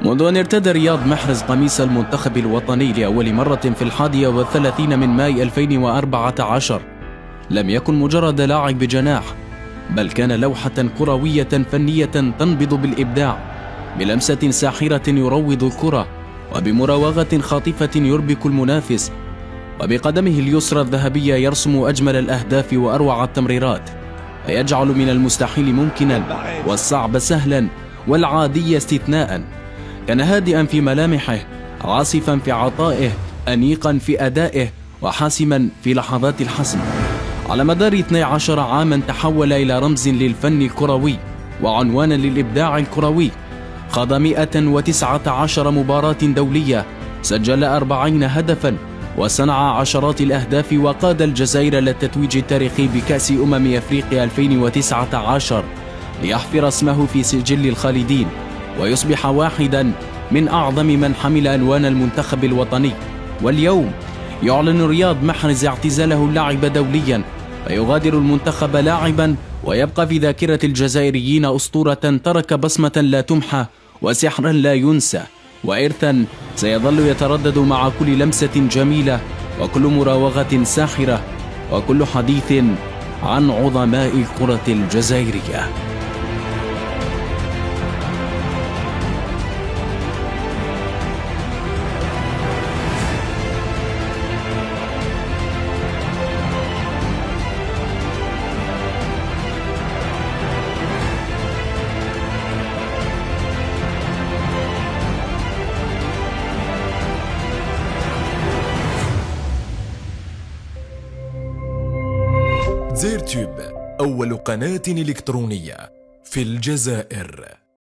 منذ أن ارتدى رياض محرز قميص المنتخب الوطني لأول مرة في 31 من ماي 2014 لم يكن مجرد لاعب بجناح، بل كان لوحة كروية فنية تنبض بالإبداع، بلمسة ساحرة يروض الكرة، وبمراوغة خاطفة يربك المنافس، وبقدمه اليسرى الذهبية يرسم أجمل الأهداف وأروع التمريرات، ويجعل من المستحيل ممكنا والصعب سهلا والعادي استثناء. كان هادئا في ملامحه، عاصفا في عطائه، أنيقا في أدائه، وحاسما في لحظات الحسم. على مدار 12 عاما تحول إلى رمز للفن الكروي وعنوانا للإبداع الكروي. خاض 119 مباراة دولية، سجل 40 هدفا، وصنع عشرات الأهداف، وقاد الجزائر للتتويج التاريخي بكأس أفريقيا 2019 ليحفر اسمه في سجل الخالدين، ويصبح واحدا من أعظم من حمل ألوان المنتخب الوطني. واليوم يعلن رياض محرز اعتزاله اللعب دوليا، ويغادر المنتخب لاعبا ويبقى في ذاكرة الجزائريين أسطورة ترك بصمة لا تمحى وسحرا لا ينسى، وإرثا سيظل يتردد مع كل لمسة جميلة وكل مراوغة ساحرة وكل حديث عن عظماء الكرة الجزائرية. زيرتيوب، أول قناة إلكترونية في الجزائر.